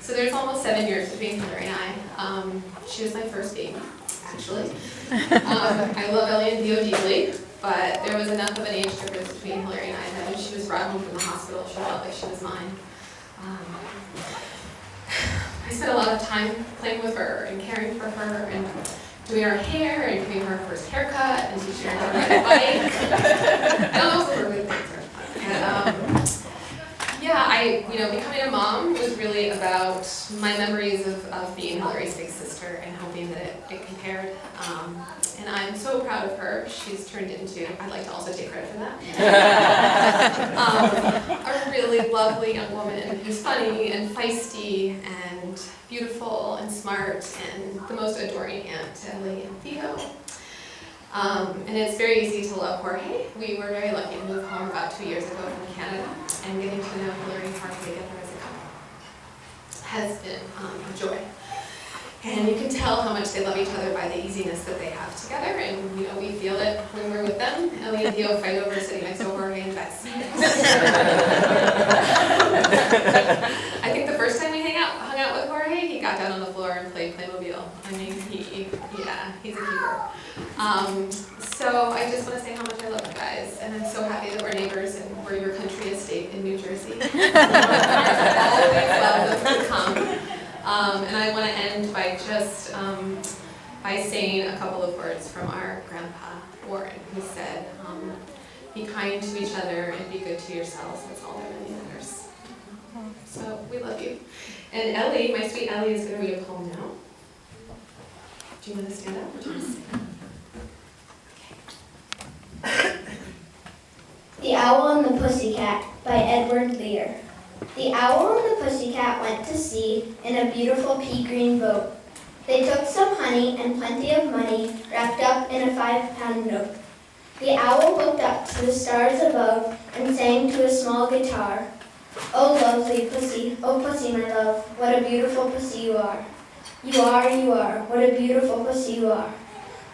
So there's almost 7 years between Hilary and I. She was my first baby, actually. I love Ellie and Theo deeply, but there was enough of an age difference between Hilary and I that when she was brought home from the hospital, she felt like she was mine. I spent a lot of time playing with her and caring for her and doing her hair and giving her first haircut and teaching her how to ride a bike. And all those were good things. Becoming a mom was really about my memories of being Hilary's big sister and hoping that it compared. And I'm so proud of her. She's turned into, I'd like to also take credit for that, a really lovely young woman who's funny and feisty and beautiful and smart and the most adoring aunt to Ellie and Theo. And it's very easy to love Jorge. We were very lucky to move home about 2 years ago from Canada, and getting to know Hilary and Jorge together as a couple has been a joy. And you can tell how much they love each other by the easiness that they have together, and we feel it when we're with them. Ellie and Theo fight over sitting next to Jorge and Betsy. I think the first time we hung out with Jorge, he got down on the floor and played Playmobil. I mean, he's a keeper. So I just want to say how much I love you guys, and I'm so happy that we're neighbors and we're your country estate in New Jersey. Always welcome to come. And I want to end by just by saying a couple of words from our grandpa, Warren, who said, be kind to each other and be good to yourselves. That's all that really matters. So we love you. And Ellie, my sweet Ellie, is going to read a poem now. Do you want to stand up or do you want to sing? The Owl and the Pussycat by Edward Lear. The owl and the pussycat went to sea in a beautiful pea-green boat. They took some honey and plenty of money wrapped up in a 5-pound note. The owl looked up to the stars above and sang to a small guitar. Oh, lovely pussy, oh pussy, my love, what a beautiful pussy you are. You are, what a beautiful pussy you are.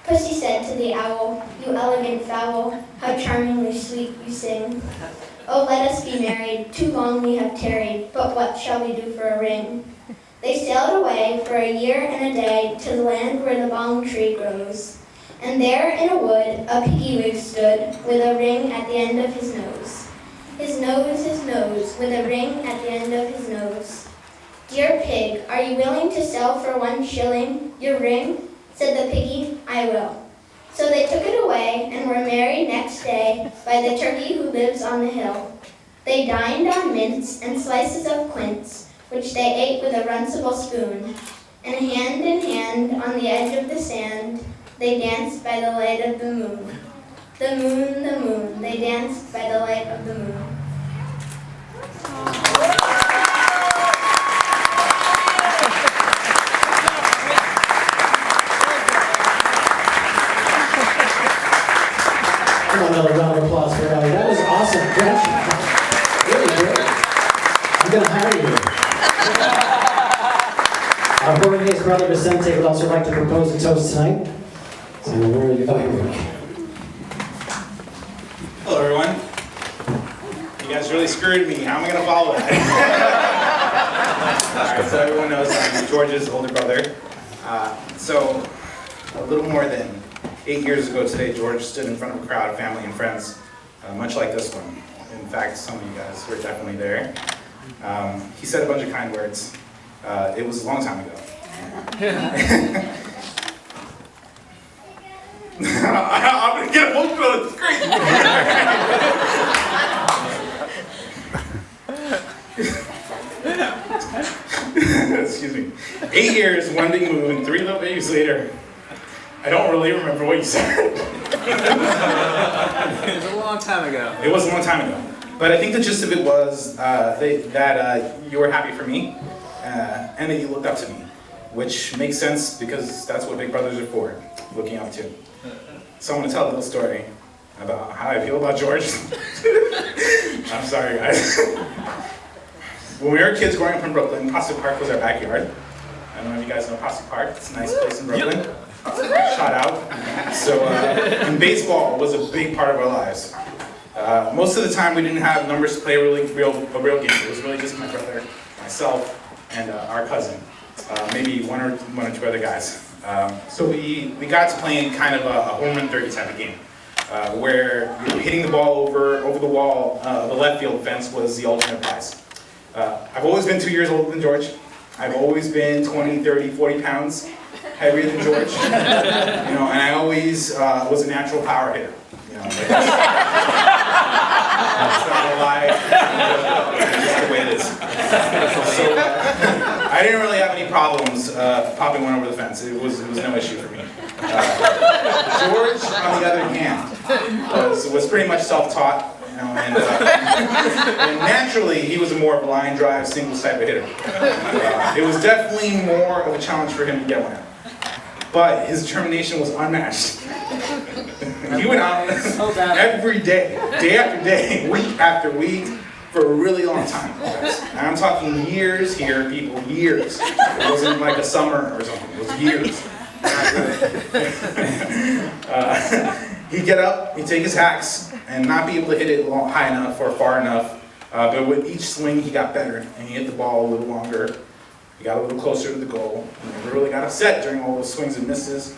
Pussy said to the owl, you elegant fowl, how charmingly sweet you sing. Oh, let us be married, too long we have tarried, but what shall we do for a ring? They sailed away for a year and a day to the land where the bong tree grows. And there in a wood a piggy wig stood with a ring at the end of his nose. His nose, with a ring at the end of his nose. Dear pig, are you willing to sell for 1 shilling your ring? Said the piggy, I will. So they took it away and were married next day by the turkey who lives on the hill. They dined on mince and slices of quince, which they ate with a runcible spoon. And hand in hand on the edge of the sand, they danced by the light of the moon. The moon, they danced by the light of the moon. Another round of applause for Ellie. That was awesome. Great. Really good. I'm going to hire you. Jorge's brother Vicente would also like to propose a toast tonight. So where are you? Oh, here we go. Hello, everyone. You guys really screwed me. How am I going to follow that? All right, so everyone knows I'm George's older brother. So a little more than 8 years ago today, George stood in front of a crowd of family and friends, much like this one. In fact, some of you guys were definitely there. He said a bunch of kind words. It was a long time ago. I'm going to get emotional, it's crazy. Excuse me. 8 years, 1 big move, and 3 little babies later, I don't really remember what you said. It was a long time ago. It was a long time ago. But I think the gist of it was that you were happy for me and that you looked up to me, which makes sense because that's what big brothers are for, looking up to. So I want to tell a little story about how I feel about George. I'm sorry, guys. When we were kids growing up in Brooklyn, Prospect Park was our backyard. I don't know if you guys know Prospect Park. It's a nice place in Brooklyn. Shout out. So, and baseball was a big part of our lives. Most of the time we didn't have numbers to play a real game. It was really just my brother, myself, and our cousin, maybe one or two other guys. So we got to playing kind of a home run derby type of game, where hitting the ball over the wall of the left field fence was the ultimate prize. I've always been 2 years older than George. I've always been 20, 30, 40 pounds heavier than George. And I always was a natural power hitter. That's not a lie. It's just the way it is. So I didn't really have any problems popping one over the fence. It was no issue for me. George, on the other hand, was pretty much self-taught. And naturally, he was a more of a line drive, singles type of hitter. It was definitely more of a challenge for him to get one out. But his determination was unmatched. He went out every day, day after day, week after week, for a really long time. And I'm talking years here, people, years. It wasn't like a summer or something, it was years. He'd get up, he'd take his hacks, and not be able to hit it high enough or far enough. But with each swing, he got better, and he hit the ball a little longer. He got a little closer to the goal. He never really got upset during all those swings and misses.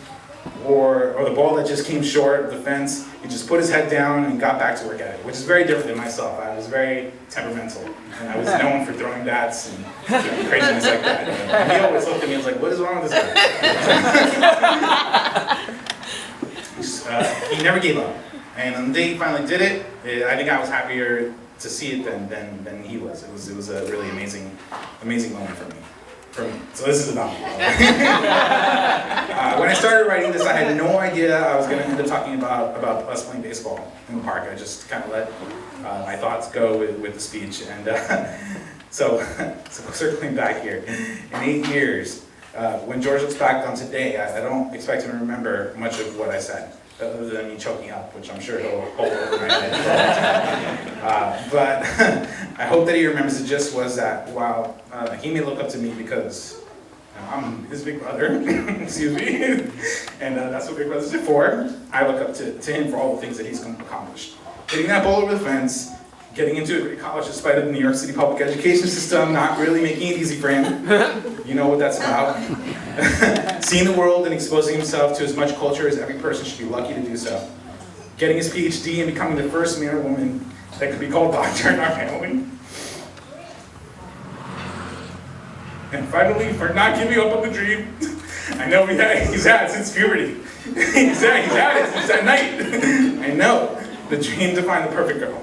Or the ball that just came short of the fence, he just put his head down and got back to work at it, which is very different than myself. I was very temperamental, and I was known for throwing bats and craziness like that. And he always looked at me and was like, "What is wrong with this guy?" He never gave up. And on the day he finally did it, I think I was happier to see it than he was. It was a really amazing moment for me. So this is about me. When I started writing this, I had no idea I was going to end up talking about us playing baseball in the park. I just kind of let my thoughts go with the speech. And so circling back here, in 8 years, when George looks back on today, I don't expect him to remember much of what I said, other than me choking up, which I'm sure he'll hold over my head for a long time. But I hope that he remembers the gist was that while he may look up to me because I'm his big brother, excuse me, and that's what big brothers are for, I look up to him for all the things that he's accomplished. Hitting that ball over the fence, getting into a great college despite the New York City public education system not really making it easy for him. You know what that's about. Seeing the world and exposing himself to as much culture as every person should be lucky to do so. Getting his PhD and becoming the first man or woman that could be called doctor in our family. And finally, for not giving up on the dream I know he's had since puberty. he's had it since that night. I know, the dream to find the perfect girl.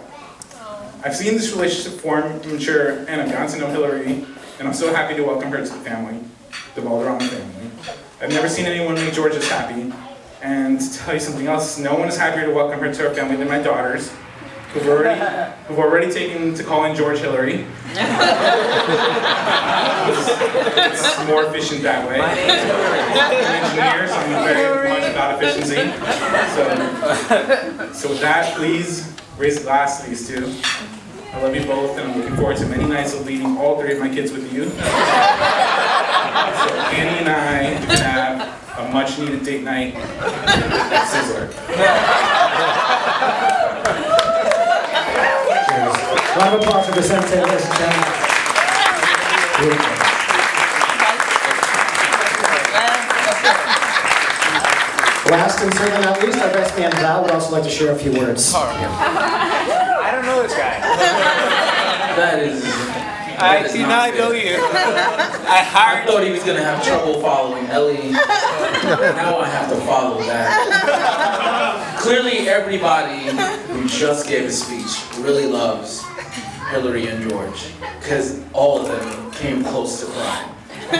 I've seen this relationship form, mature, and I've gotten to know Hilary, and I'm so happy to welcome her to the family, the Valderrama family. I've never seen anyone make George as happy, and to tell you something else, no one is happier to welcome her to our family than my daughters, who've already taken to calling George Hilary. It's more efficient that way. I'm an engineer, so I'm very much about efficiency. So with that, please raise a glass to these two. I love you both, and I'm looking forward to many nights of leading all 3 of my kids with you. So Annie and I can have a much-needed date night at Sizzler. Round of applause for the sunset, ladies and gentlemen. Beautiful. Last and certainly not least, our best man Val would also like to share a few words. I don't know this guy. I do not know you. I thought he was going to have trouble following Ellie. Now I have to follow that. Clearly everybody who just gave a speech really loves Hilary and George, because all of them came close to crying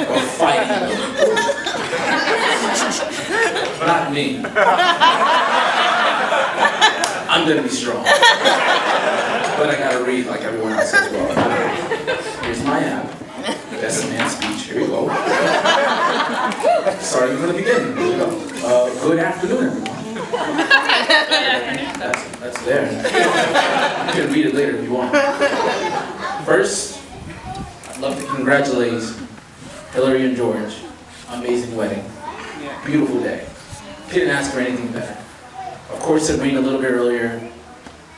or fighting. Not me. I'm gonna be strong. But I gotta read like everyone else as well. Here's my app. Best man speech. Here we go. Starting from the beginning. Here we go. Good afternoon, everyone. That's there. You can read it later if you want. First, I'd love to congratulate Hilary and George. Amazing wedding. Beautiful day. Couldn't ask for anything better. Of course, it rained a little bit earlier.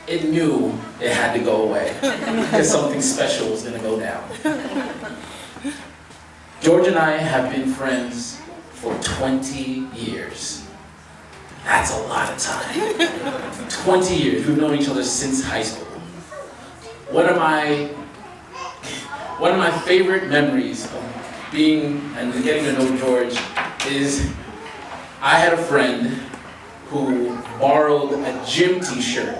It knew it had to go away because something special was going to go down. George and I have been friends for 20 years. That's a lot of time. 20 years. We've known each other since high school. One of my favorite memories of being and getting to know George is I had a friend who borrowed a gym t-shirt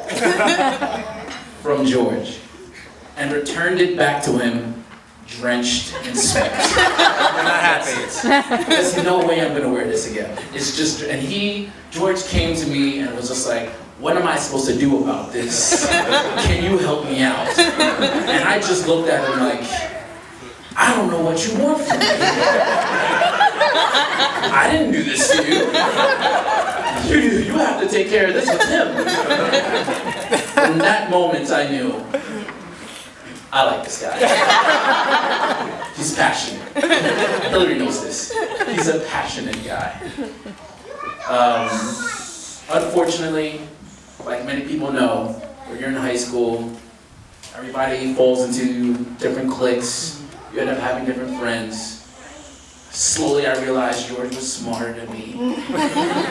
from George and returned it back to him drenched in sweat. We're not happy. There's no way I'm gonna wear this again. It's just, and George came to me and was just like, what am I supposed to do about this? Can you help me out? And I just looked at him like, I don't know what you want from me. I didn't do this to you. You have to take care of this with him. In that moment, I knew, I like this guy. He's passionate. Hilary knows this. He's a passionate guy. Unfortunately, like many people know, when you're in high school, everybody falls into different cliques. You end up having different friends. Slowly I realized George was smarter than me.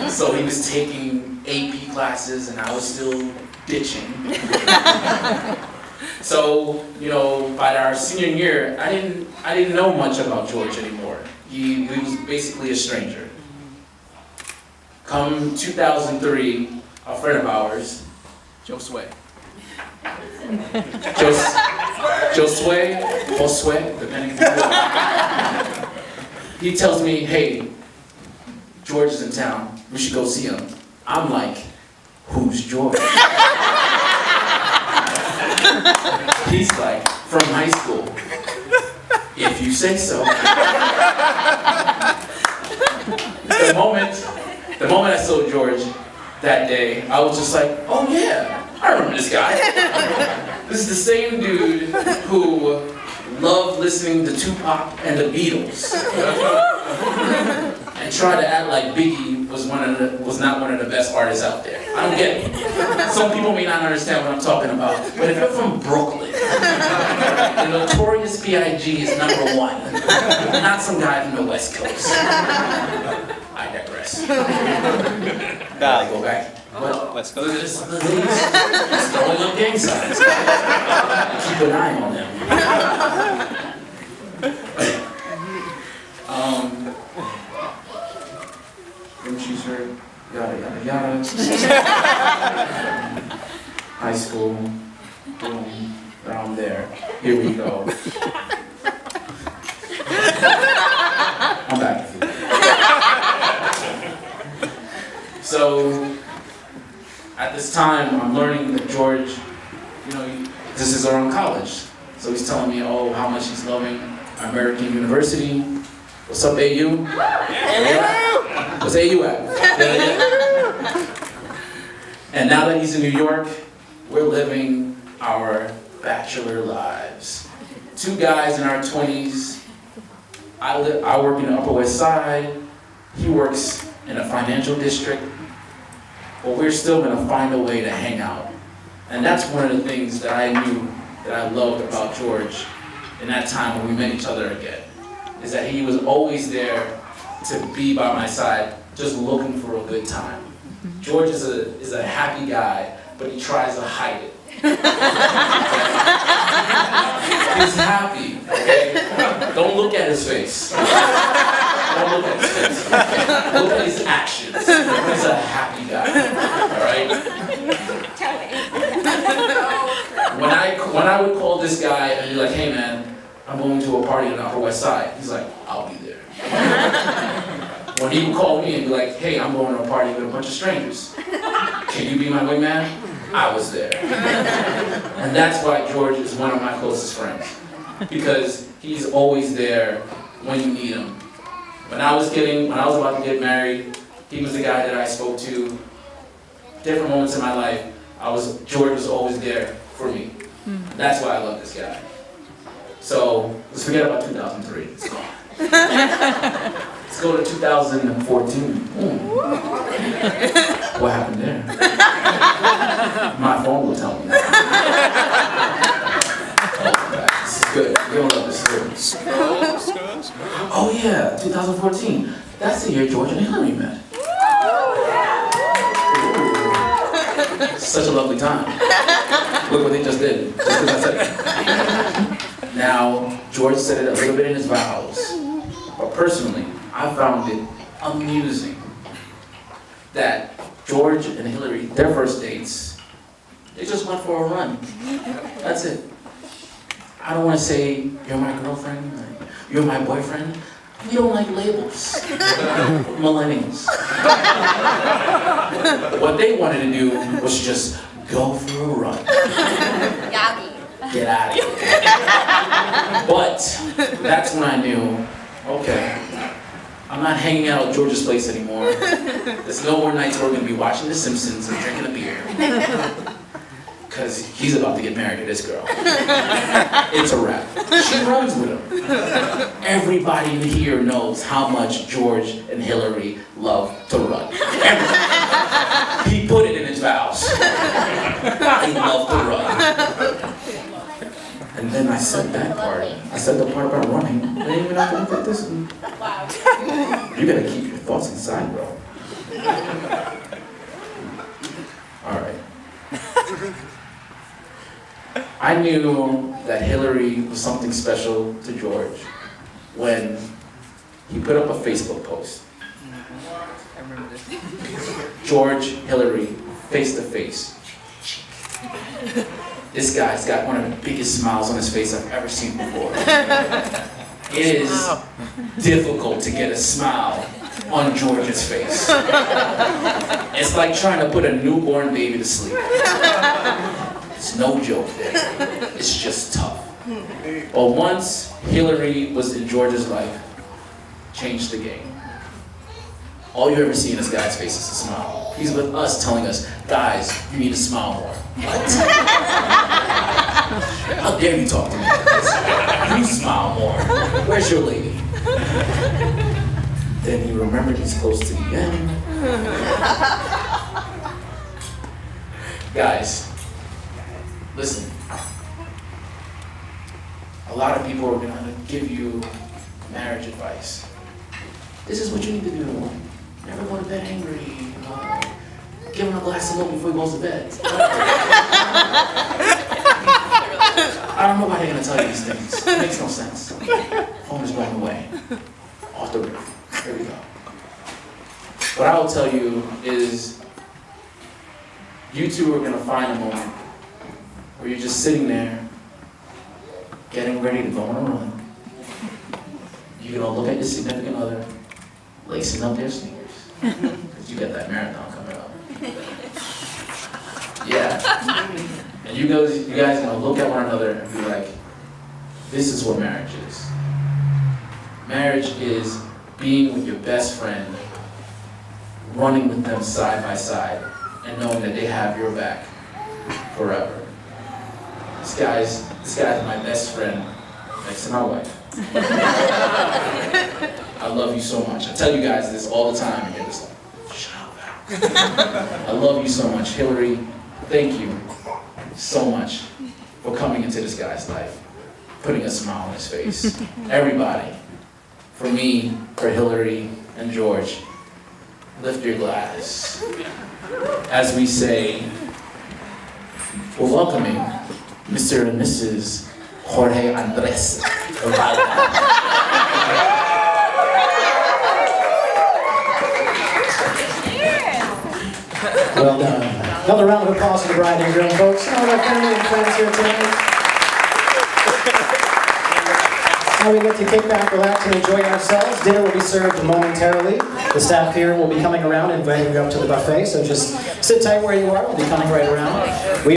So he was taking AP classes and I was still ditching. So, by our senior year, I didn't know much about George anymore. He was basically a stranger. Come 2003, a friend of ours, Josue, depending on who. He tells me, hey, George is in town, we should go see him. I'm like, who's George? He's like, from high school. If you say so. The moment I saw George that day, I was just like, oh yeah, I remember this guy. This is the same dude who loved listening to Tupac and the Beatles. And tried to act like Biggie was not one of the best artists out there. I don't get it. Some people may not understand what I'm talking about, but if you're from Brooklyn, the Notorious B.I.G. is #1, not some guy from the West Coast. I digress. Gotta go back. But Let's go. just throwing up gang signs. Keep an eye on them. Gym shirt, yada yada yada. High school, boom, around there. Here we go. I'm back. So, at this time, I'm learning that George, this is around college. So he's telling me, how much he's loving American University. What's up, AU? What's AU at? Yeah. And now that he's in New York, we're living our bachelor lives. Two guys in our 20s. I work in the Upper West Side. He works in a financial district. But we're still gonna find a way to hang out. And that's one of the things that I knew that I loved about George in that time when we met each other again, is that he was always there to be by my side, just looking for a good time. George is a happy guy, but he tries to hide it. He's happy, okay? Don't look at his face. Don't look at his face. Look at his actions. He's a happy guy, all right? When I would call this guy and be like, hey man, I'm going to a party on the Upper West Side, he's like, I'll be there. When he would call me and be like, hey, I'm going to a party with a bunch of strangers, can you be my wingman? I was there. And that's why George is one of my closest friends, because he's always there when you need him. When I was about to get married, he was the guy that I spoke to. Different moments in my life, George was always there for me. That's why I love this guy. So let's forget about 2003. It's gone. Let's go to 2014. What happened there? My phone will tell me. This is good. You'll love this story. Oh yeah, 2014. That's the year George and Hilary met. Ooh. Such a lovely time. Look what they just did, just because I said it. Now, George said it a little bit in his vows, but personally, I found it amusing that George and Hilary, their first dates, they just went for a run. That's it. I don't want to say, you're my girlfriend, or you're my boyfriend. We don't like labels. Millennials. What they wanted to do was just go for a run. Get out of here. But that's when I knew, okay, I'm not hanging out at George's place anymore. There's no more nights where we're going to be watching The Simpsons and drinking a beer. Because he's about to get married to this girl. It's a wrap. She runs with him. Everybody in here knows how much George and Hilary love to run. Everybody. He put it in his vows. They love to run. And then I said that part. I said the part about running. I didn't even have to look at this one. Wow. You gotta keep your thoughts inside, bro. All right. I knew that Hilary was something special to George when he put up a Facebook post. I remember this. George, Hilary, face to face. This guy's got one of the biggest smiles on his face I've ever seen before. It is difficult to get a smile on George's face. It's like trying to put a newborn baby to sleep. It's no joke there. It's just tough. But once Hilary was in George's life, changed the game. All you ever see in this guy's face is a smile. He's with us telling us, guys, you need to smile more. What? How dare you talk to me like this? You smile more. Where's your lady? Then he remembered he's close to the end. Guys, listen. A lot of people are gonna give you marriage advice. This is what you need to do. Never go to bed angry. Give him a glass of milk before he goes to bed. I don't know why they're gonna tell you these things. It makes no sense. Phone is going away. Off the roof. Here we go. What I will tell you is, you two are gonna find a moment where you're just sitting there, getting ready to go on a run. You're gonna look at your significant other, lacing up their sneakers. Because you got that marathon coming up. Yeah. And you guys are gonna look at one another and be like, this is what marriage is. Marriage is being with your best friend, running with them side by side, and knowing that they have your back forever. This guy's my best friend next to my wife. I love you so much. I tell you guys this all the time, and you're just like, shut up. I love you so much. Hilary, thank you so much for coming into this guy's life, putting a smile on his face. Everybody, for me, for Hilary and George, lift your glass as we say, we're welcoming Mr. and Mrs. Jorge Andres. Well done. Another round of applause for the bride and groom, folks. All our family and friends here tonight. Now we get to kick back, relax, and enjoy ourselves. Dinner will be served momentarily. The staff here will be coming around and inviting you up to the buffet, so just sit tight where you are. We'll be coming right around.